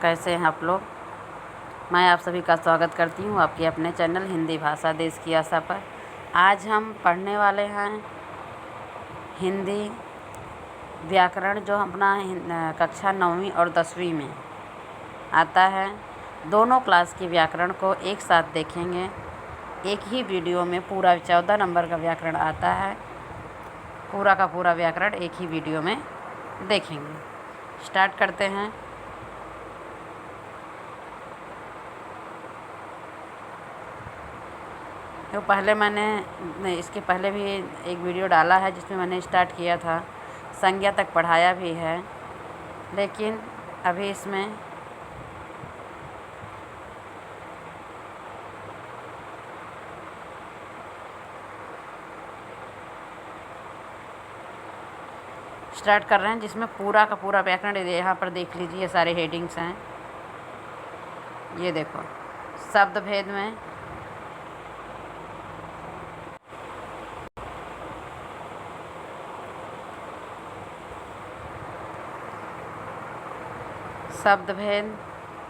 कैसे हैं आप लोग। मैं आप सभी का स्वागत करती हूँ आपके अपने चैनल हिंदी भाषा देश की आशा पर। आज हम पढ़ने वाले हैं हिंदी व्याकरण, जो अपना कक्षा 9वीं और 10वीं में आता है। दोनों क्लास के व्याकरण को एक साथ देखेंगे। एक ही वीडियो में पूरा 14 नंबर का व्याकरण आता है। पूरा का पूरा व्याकरण एक ही वीडियो में देखेंगे। स्टार्ट करते हैं। तो पहले मैंने इसके पहले भी एक वीडियो डाला है जिसमें मैंने स्टार्ट किया था, संज्ञा तक पढ़ाया भी है, लेकिन अभी इसमें स्टार्ट कर रहे हैं जिसमें पूरा का पूरा व्याकरण। यहाँ पर देख लीजिए, सारे हेडिंग्स हैं। ये देखो, शब्द भेद में शब्द भेद,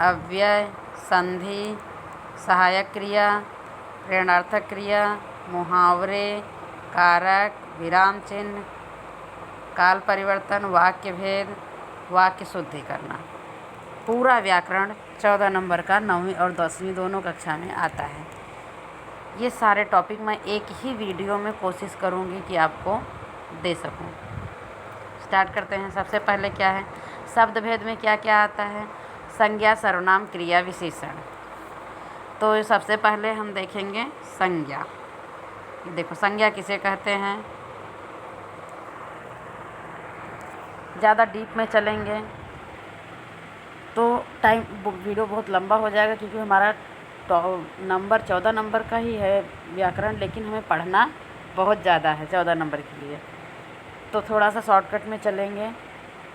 अव्यय, संधि, सहायक क्रिया, प्रेरणार्थक क्रिया, मुहावरे, कारक, विराम चिन्ह, काल परिवर्तन, वाक्य भेद, वाक्य शुद्धि करना। पूरा व्याकरण 14 नंबर का 9वीं और 10वीं दोनों कक्षा में आता है। ये सारे टॉपिक मैं एक ही वीडियो में कोशिश करूँगी कि आपको दे सकूँ। स्टार्ट करते हैं। सबसे पहले क्या है, शब्द भेद में क्या क्या आता है? संज्ञा, सर्वनाम, क्रिया, विशेषण। तो सबसे पहले हम देखेंगे संज्ञा। देखो, संज्ञा किसे कहते हैं, ज़्यादा डीप में चलेंगे तो वीडियो बहुत लंबा हो जाएगा, क्योंकि हमारा नंबर 14 नंबर का ही है व्याकरण, लेकिन हमें पढ़ना बहुत ज़्यादा है 14 नंबर के लिए। तो थोड़ा सा शॉर्टकट में चलेंगे,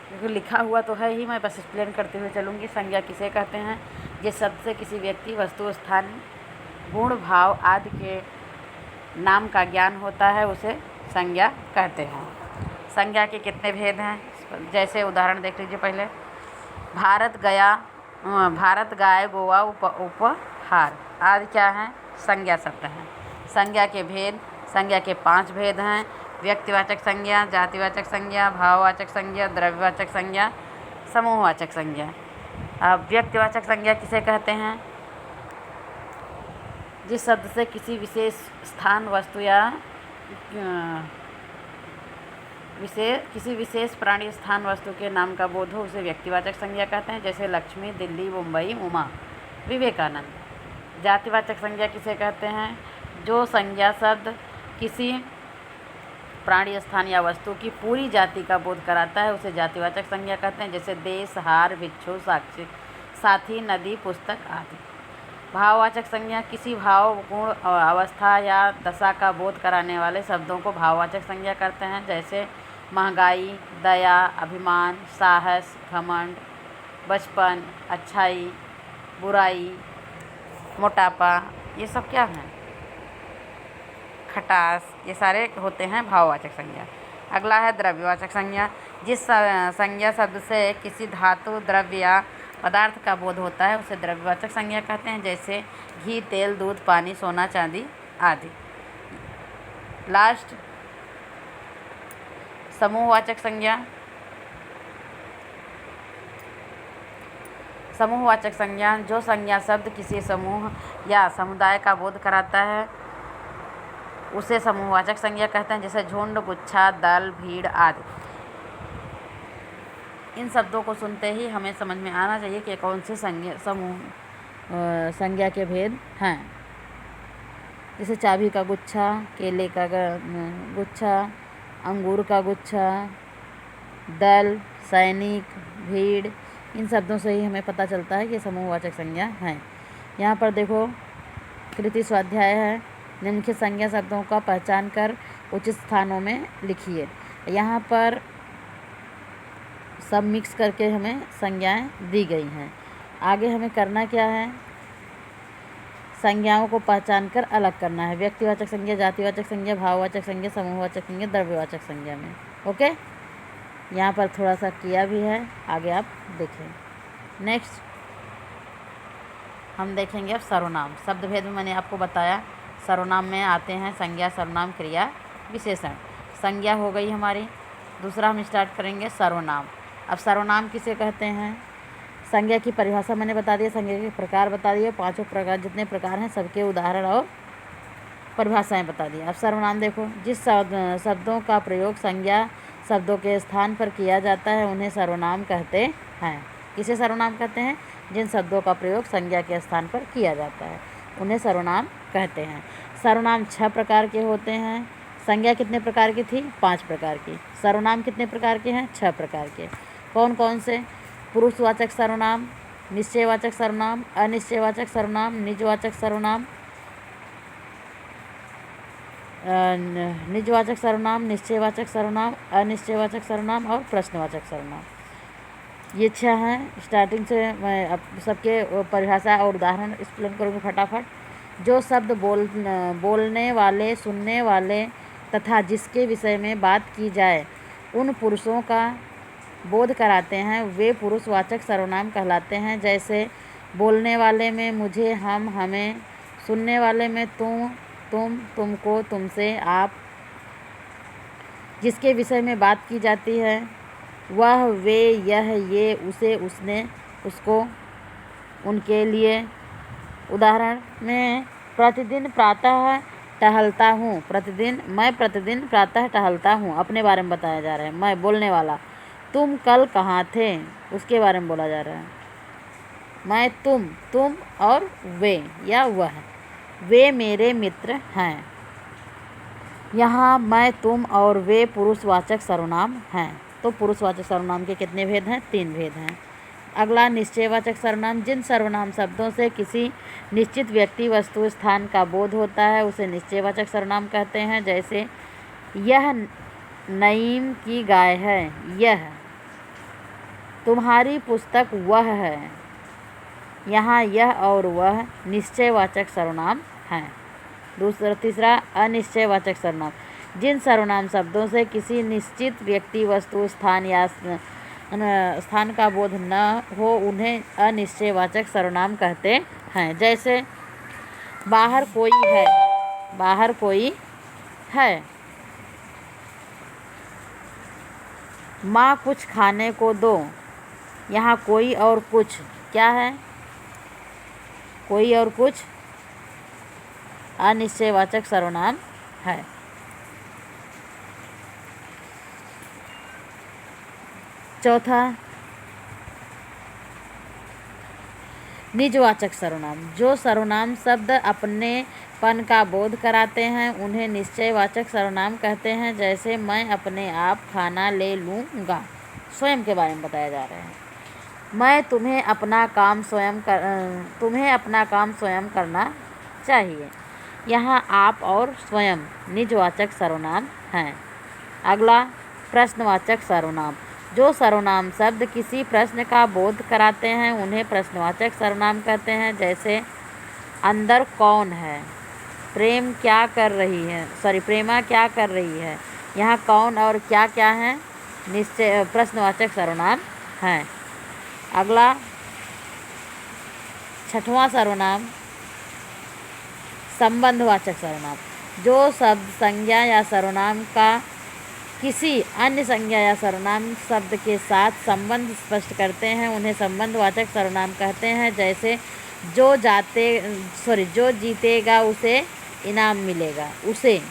क्योंकि लिखा हुआ तो है ही, मैं बस एक्सप्लेन करते हुए चलूँगी। संज्ञा किसे कहते हैं? जिस शब्द से किसी व्यक्ति, वस्तु, स्थान, गुण, भाव आदि के नाम का ज्ञान होता है, उसे संज्ञा कहते हैं। संज्ञा के कितने भेद हैं? जैसे उदाहरण देख लीजिए पहले। भारत, गाय, गोवा, उपहार आदि क्या हैं? संज्ञा शब्द हैं। संज्ञा के भेद, संज्ञा के 5 भेद हैं। व्यक्तिवाचक संज्ञा, जातिवाचक संज्ञा, भाववाचक संज्ञा, द्रव्यवाचक संज्ञा, समूहवाचक संज्ञा। अब व्यक्तिवाचक संज्ञा किसे कहते हैं? जिस शब्द से किसी विशेष स्थान, वस्तु या किसी विशेष प्राणी, स्थान, वस्तु के नाम का बोध हो, उसे व्यक्तिवाचक संज्ञा कहते हैं। जैसे लक्ष्मी, दिल्ली, मुंबई, उमा, विवेकानंद। जातिवाचक संज्ञा किसे कहते हैं? जो संज्ञा शब्द किसी प्राणी, स्थान या वस्तु की पूरी जाति का बोध कराता है, उसे जातिवाचक संज्ञा कहते हैं। जैसे देश, हार, भिक्षु, साक्षी, साथी, नदी, पुस्तक आदि। भाववाचक संज्ञा किसी भाव, गुण, अवस्था या दशा का बोध कराने वाले शब्दों को भाववाचक संज्ञा करते हैं। जैसे महंगाई, दया, अभिमान, साहस, घमंड, बचपन, अच्छाई, बुराई, मोटापा, ये सब क्या हैं? खटास, ये सारे होते हैं भाववाचक संज्ञा। अगला है द्रव्यवाचक संज्ञा। जिस संज्ञा शब्द से किसी धातु, द्रव्य या पदार्थ का बोध होता है, उसे द्रव्यवाचक संज्ञा कहते हैं। जैसे घी, तेल, दूध, पानी, सोना, चांदी आदि। लास्ट, समूहवाचक संज्ञा। समूहवाचक संज्ञा, जो संज्ञा शब्द किसी समूह या समुदाय का बोध कराता है, उसे समूहवाचक संज्ञा कहते हैं। जैसे झुंड, गुच्छा, दल, भीड़ आदि। इन शब्दों को सुनते ही हमें समझ में आना चाहिए कि कौन से संज्ञा के भेद हैं। जैसे चाबी का गुच्छा, केले का गुच्छा, अंगूर का गुच्छा, दल, सैनिक, भीड़। इन शब्दों से ही हमें पता चलता है कि समूहवाचक संज्ञा हैं। यहाँ पर देखो, कृति स्वाध्याय है। निम्नलिखित संज्ञा शब्दों का पहचान कर उचित स्थानों में लिखिए। यहाँ पर सब मिक्स करके हमें संज्ञाएं दी गई हैं। आगे हमें करना क्या है? संज्ञाओं को पहचान कर अलग करना है। व्यक्तिवाचक संज्ञा, जातिवाचक संज्ञा, भाववाचक संज्ञा, समूहवाचक संज्ञा, द्रव्यवाचक संज्ञा में। ओके, यहाँ पर थोड़ा सा किया भी है, आगे आप देखें। नेक्स्ट, हम देखेंगे अब सर्वनाम। शब्द भेद में मैंने आपको बताया सर्वनाम में आते हैं संज्ञा, सर्वनाम, क्रिया, विशेषण। संज्ञा हो गई हमारी। दूसरा हम स्टार्ट करेंगे सर्वनाम। अब सर्वनाम किसे कहते हैं? संज्ञा की परिभाषा मैंने बता दी, संज्ञा के प्रकार बता दिए, पांचों प्रकार जितने प्रकार हैं सबके उदाहरण और परिभाषाएं बता दी। अब सर्वनाम देखो, जिस शब्दों का प्रयोग संज्ञा शब्दों के स्थान पर किया जाता है उन्हें सर्वनाम कहते हैं। किसे सर्वनाम कहते हैं? जिन शब्दों का प्रयोग संज्ञा के स्थान पर किया जाता है उन्हें सर्वनाम कहते हैं। सर्वनाम 6 प्रकार के होते हैं। संज्ञा कितने प्रकार की थी? 5 प्रकार की। सर्वनाम कितने प्रकार के हैं? 6 प्रकार के। कौन कौन से? पुरुषवाचक सर्वनाम, निश्चयवाचक सर्वनाम, अनिश्चयवाचक सर्वनाम, निजवाचक सर्वनाम, निजवाचक सर्वनाम, निश्चयवाचक सर्वनाम, अनिश्चयवाचक सर्वनाम और प्रश्नवाचक सर्वनाम। ये 6 हैं। स्टार्टिंग से मैं अब सबके परिभाषा और उदाहरण एक्सप्लेन करूँगी फटाफट। जो शब्द बोलने वाले, सुनने वाले तथा जिसके विषय में बात की जाए उन पुरुषों का बोध कराते हैं वे पुरुषवाचक सर्वनाम कहलाते हैं। जैसे बोलने वाले में मुझे, हम, हमें, सुनने वाले में तुम, तुमको, तुमसे, आप। जिसके विषय में बात की जाती है वह, वे, यह, ये, उसे, उसने, उसको, उनके लिए। उदाहरण में प्रतिदिन प्रातः टहलता हूँ। मैं प्रतिदिन प्रातः टहलता हूँ, अपने बारे में बताया जा रहा है। मैं बोलने वाला। तुम कल कहाँ थे, उसके बारे में बोला जा रहा है। मैं, तुम और वे या वह, वे मेरे मित्र हैं। यहाँ मैं, तुम और वे पुरुषवाचक सर्वनाम हैं। तो पुरुषवाचक सर्वनाम के कितने भेद हैं? 3 भेद हैं। अगला निश्चयवाचक सर्वनाम। जिन सर्वनाम शब्दों से किसी निश्चित व्यक्ति, वस्तु, स्थान का बोध होता है उसे निश्चयवाचक सर्वनाम कहते हैं। जैसे यह नईम की गाय है, यह। तुम्हारी पुस्तक वह है। यहाँ यह और वह निश्चयवाचक सर्वनाम हैं। तीसरा अनिश्चयवाचक सर्वनाम। जिन सर्वनाम शब्दों से किसी निश्चित व्यक्ति, वस्तु, स्थान या स्थान का बोध न हो उन्हें अनिश्चयवाचक सर्वनाम कहते हैं। जैसे बाहर कोई है, बाहर कोई है। माँ कुछ खाने को दो। यहाँ कोई और कुछ क्या है? कोई और कुछ अनिश्चयवाचक सर्वनाम है। चौथा निजवाचक सर्वनाम। जो सर्वनाम शब्द अपनेपन का बोध कराते हैं उन्हें निश्चयवाचक सर्वनाम कहते हैं। जैसे मैं अपने आप खाना ले लूँगा, स्वयं के बारे में बताया जा रहा है। मैं, तुम्हें अपना काम स्वयं करना चाहिए। यहाँ आप और स्वयं निजवाचक सर्वनाम हैं। अगला प्रश्नवाचक सर्वनाम। जो सर्वनाम शब्द किसी प्रश्न का बोध कराते हैं उन्हें प्रश्नवाचक सर्वनाम कहते हैं। जैसे अंदर कौन है, प्रेमा क्या कर रही है। यहाँ कौन और क्या क्या है? निश्चय प्रश्नवाचक सर्वनाम हैं। अगला 6वां सर्वनाम संबंधवाचक सर्वनाम। जो शब्द संज्ञा या सर्वनाम का किसी अन्य संज्ञा या सर्वनाम शब्द के साथ संबंध स्पष्ट करते हैं उन्हें संबंधवाचक सर्वनाम कहते हैं। जैसे जो जीतेगा उसे इनाम मिलेगा, उसे,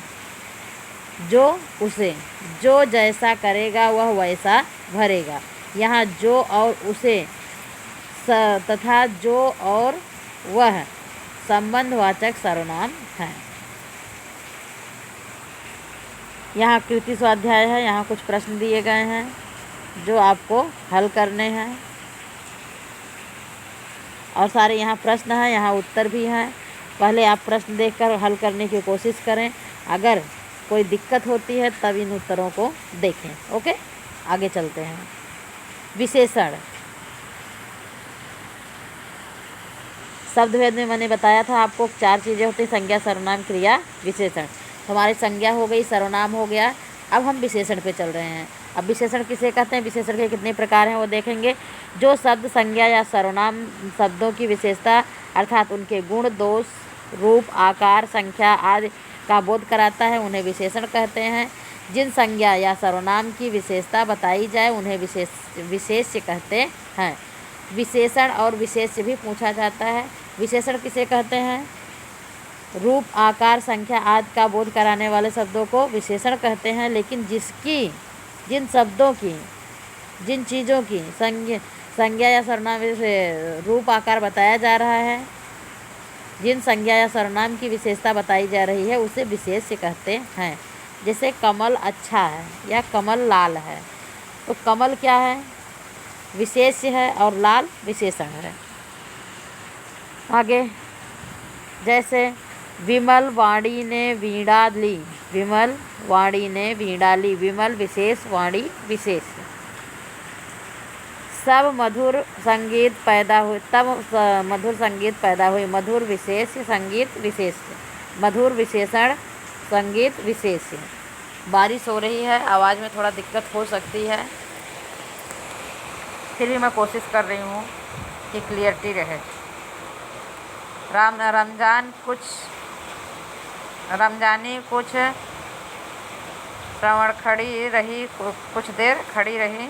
जो जैसा करेगा वह वैसा भरेगा। यहाँ जो और उसे तथा जो और वह संबंधवाचक सर्वनाम हैं। यहाँ कृति स्वाध्याय है। यहाँ कुछ प्रश्न दिए गए हैं जो आपको हल करने हैं और सारे यहाँ प्रश्न हैं, यहाँ उत्तर भी हैं। पहले आप प्रश्न देखकर हल करने की कोशिश करें। अगर कोई दिक्कत होती है तब इन उत्तरों को देखें। ओके, आगे चलते हैं। विशेषण। शब्द भेद में मैंने बताया था आपको 4 चीज़ें होती हैं, संज्ञा, सर्वनाम, क्रिया, विशेषण। हमारी संज्ञा हो गई, सर्वनाम हो गया। अब हम विशेषण पे चल रहे हैं। अब विशेषण किसे कहते हैं, विशेषण के कितने प्रकार हैं वो देखेंगे। जो शब्द संज्ञा या सर्वनाम शब्दों की विशेषता अर्थात उनके गुण, दोष, रूप, आकार, संख्या आदि का बोध कराता है उन्हें विशेषण कहते हैं। जिन संज्ञा या सर्वनाम की विशेषता बताई जाए उन्हें विशेष्य कहते हैं। विशेषण और विशेष्य भी पूछा जाता है। विशेषण किसे कहते हैं? रूप, आकार, संख्या आदि का बोध कराने वाले शब्दों को विशेषण कहते हैं। लेकिन जिन शब्दों की, जिन चीज़ों की संज्ञा या सर्वनाम से रूप, आकार बताया जा रहा है, जिन संज्ञा या सर्वनाम की विशेषता बताई जा रही है उसे विशेष्य कहते हैं। जैसे कमल अच्छा है या कमल लाल है, तो कमल क्या है? विशेष्य है और लाल विशेषण है। आगे जैसे विमल वाणी ने वीणा ली, विमल वाणी ने वीणा ली, विमल विशेष, वाणी विशेष। सब मधुर संगीत पैदा हुए, तब मधुर संगीत पैदा हुई, मधुर विशेष, संगीत विशेष, मधुर विशेषण, संगीत विशेष। बारिश हो रही है, आवाज़ में थोड़ा दिक्कत हो सकती है, फिर भी मैं कोशिश कर रही हूँ कि क्लियरिटी रहे। रमजानी कुछ श्रवण खड़ी रही, कुछ देर खड़ी रही,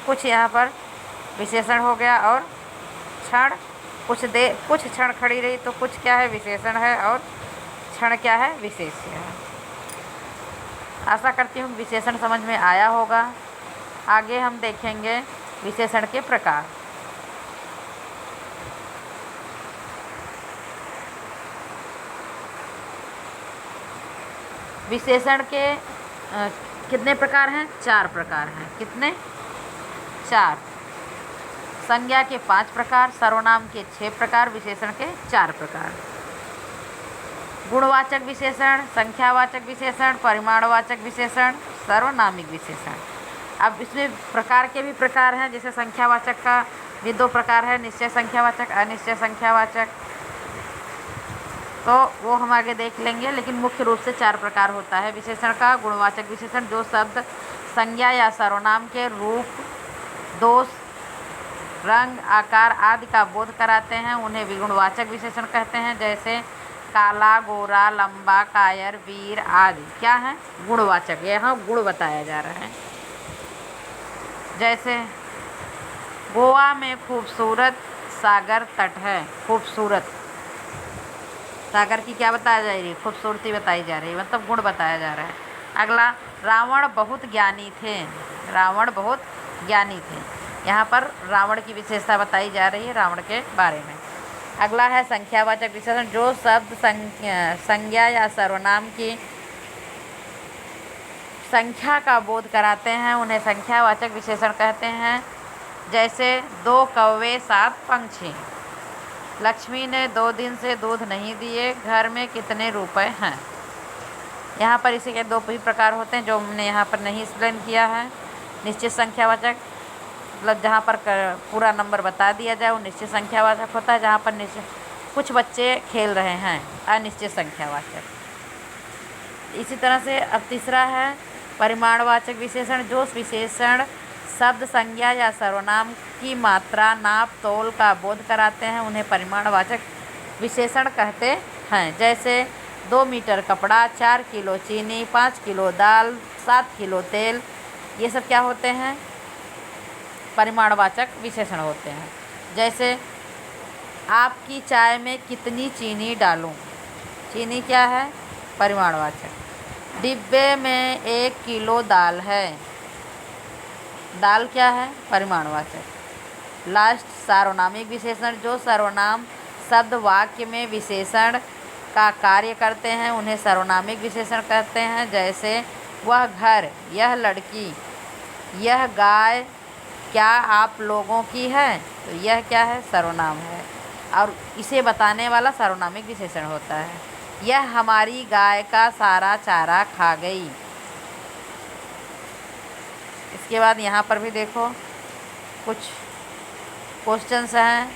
कुछ यहाँ पर विशेषण हो गया, और क्षण कुछ क्षण खड़ी रही, तो कुछ क्या है? विशेषण है, और क्षण क्या है? विशेष्य है। आशा करती हूँ विशेषण समझ में आया होगा। आगे हम देखेंगे विशेषण के प्रकार। विशेषण के कितने प्रकार हैं? 4 प्रकार हैं। कितने? 4। संज्ञा के 5 प्रकार, सर्वनाम के 6 प्रकार, विशेषण के 4 प्रकार। गुणवाचक विशेषण, संख्यावाचक विशेषण, परिमाणवाचक विशेषण, सर्वनामिक विशेषण। अब इसमें प्रकार के भी प्रकार हैं। जैसे संख्यावाचक का भी 2 प्रकार है, निश्चय संख्यावाचक, अनिश्चय संख्यावाचक, तो वो हम आगे देख लेंगे। लेकिन मुख्य रूप से 4 प्रकार होता है विशेषण का। गुणवाचक विशेषण, जो शब्द संज्ञा या सर्वनाम के रूप, दोष, रंग, आकार आदि का बोध कराते हैं उन्हें विगुणवाचक विशेषण कहते हैं। जैसे काला, गोरा, लंबा, कायर, वीर आदि क्या है? गुणवाचक। यहाँ गुण बताया जा रहा है। जैसे गोवा में खूबसूरत सागर तट है। खूबसूरत सागर की क्या बताया जा रही है? खूबसूरती बताई जा रही है, मतलब गुण बताया जा रहा है। अगला, रावण बहुत ज्ञानी थे। रावण बहुत ज्ञानी थे, यहाँ पर रावण की विशेषता बताई जा रही है, रावण के बारे में। अगला है संख्यावाचक विशेषण, जो शब्द संज्ञा या सर्वनाम की संख्या का बोध कराते हैं उन्हें संख्यावाचक विशेषण कहते हैं। जैसे 2 कौवे 7 पंछी, लक्ष्मी ने 2 दिन से दूध नहीं दिए, घर में कितने रुपए हैं। यहाँ पर इसी के 2 भी प्रकार होते हैं जो हमने यहाँ पर नहीं एक्सप्लेन किया है। निश्चित संख्यावाचक, मतलब जहाँ पर पूरा नंबर बता दिया जाए वो निश्चित संख्यावाचक होता है। जहाँ पर निश्चित कुछ बच्चे खेल रहे हैं, अनिश्चित संख्यावाचक। इसी तरह से अब तीसरा है परिमाणवाचक विशेषण, जो विशेषण शब्द संज्ञा या सर्वनाम की मात्रा, नाप, तोल का बोध कराते हैं उन्हें परिमाणवाचक विशेषण कहते हैं। जैसे 2 मीटर कपड़ा, 4 किलो चीनी, 5 किलो दाल, 7 किलो तेल, ये सब क्या होते हैं? परिमाणवाचक विशेषण होते हैं। जैसे आपकी चाय में कितनी चीनी डालूं, चीनी क्या है? परिमाणवाचक। डिब्बे में 1 किलो दाल है, दाल क्या है? परिमाणवाचक। लास्ट सार्वनामिक विशेषण, जो सर्वनाम शब्द वाक्य में विशेषण का कार्य करते हैं उन्हें सर्वनामिक विशेषण कहते हैं। जैसे वह घर, यह लड़की, यह गाय क्या आप लोगों की है, तो यह क्या है? सर्वनाम है, और इसे बताने वाला सर्वनामिक विशेषण होता है। यह हमारी गाय का सारा चारा खा गई। इसके बाद यहाँ पर भी देखो कुछ क्वेश्चंस हैं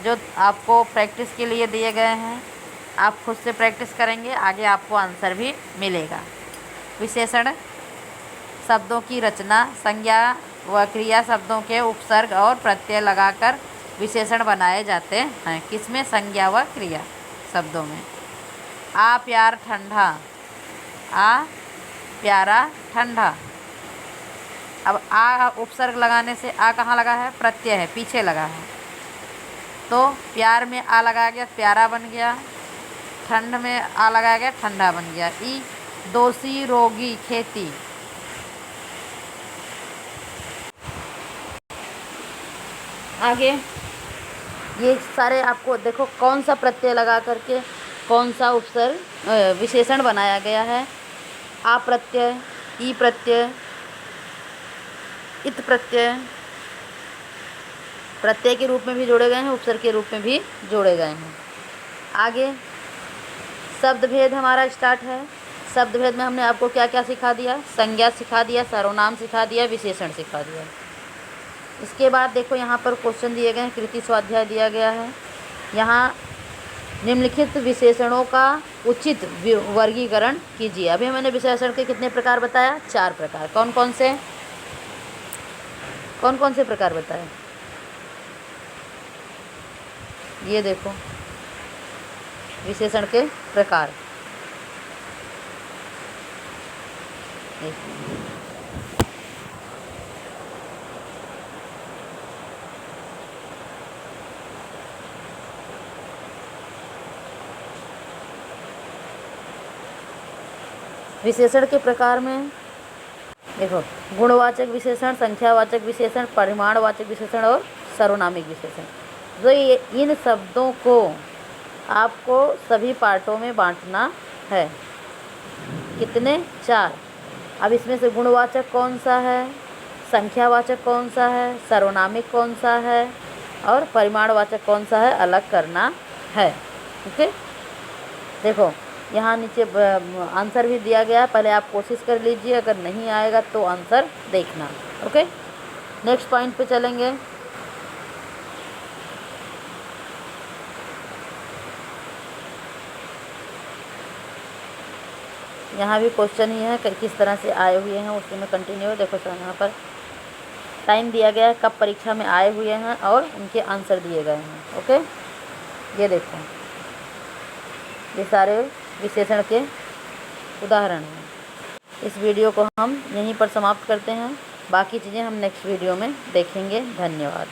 जो आपको प्रैक्टिस के लिए दिए गए हैं। आप खुद से प्रैक्टिस करेंगे, आगे आपको आंसर भी मिलेगा। विशेषण शब्दों की रचना, संज्ञा व क्रिया शब्दों के उपसर्ग और प्रत्यय लगाकर विशेषण बनाए जाते हैं। किसमें? संज्ञा व क्रिया शब्दों में। आ प्यार ठंडा, आ प्यारा ठंडा। अब आ उपसर्ग लगाने से आ कहाँ लगा है? प्रत्यय है, पीछे लगा है, तो प्यार में आ लगाया गया, प्यारा बन गया। ठंड में आ लगाया गया, ठंडा बन गया। ई दोषी रोगी खेती। आगे ये सारे आपको देखो कौन सा प्रत्यय लगा करके कौन सा उपसर्ग विशेषण बनाया गया है। आ प्रत्यय, ई प्रत्यय, इत प्रत्यय प्रत्यय के रूप में भी जोड़े गए हैं, उपसर्ग के रूप में भी जोड़े गए हैं। आगे शब्द भेद हमारा स्टार्ट है। शब्द भेद में हमने आपको क्या क्या सिखा दिया? संज्ञा सिखा दिया, सर्वनाम सिखा दिया, विशेषण सिखा दिया। इसके बाद देखो यहाँ पर क्वेश्चन दिए गए हैं, कृति स्वाध्याय दिया गया है। यहाँ निम्नलिखित विशेषणों का उचित वर्गीकरण कीजिए। अभी मैंने विशेषण के कितने प्रकार बताया? 4 प्रकार। कौन कौन से प्रकार बताए? ये देखो विशेषण के प्रकार। विशेषण के प्रकार में देखो गुणवाचक विशेषण, संख्यावाचक विशेषण, परिमाणवाचक विशेषण और सर्वनामिक विशेषण। तो इन शब्दों को आपको सभी पार्टों में बांटना है। कितने? 4। अब इसमें से गुणवाचक कौन सा है, संख्यावाचक कौन सा है, सर्वनामिक कौन सा है और परिमाणवाचक कौन सा है, अलग करना है। ओके, देखो यहाँ नीचे आंसर भी दिया गया है, पहले आप कोशिश कर लीजिए, अगर नहीं आएगा तो आंसर देखना। ओके, नेक्स्ट पॉइंट पे चलेंगे। यहाँ भी क्वेश्चन ही है, किस तरह से आए हुए हैं उसी में कंटिन्यू। देखो सर यहाँ पर टाइम दिया गया है, कब परीक्षा में आए हुए हैं और उनके आंसर दिए गए हैं। ओके, ये देखो ये सारे विशेषण के उदाहरण हैं। इस वीडियो को हम यहीं पर समाप्त करते हैं, बाकी चीज़ें हम नेक्स्ट वीडियो में देखेंगे। धन्यवाद।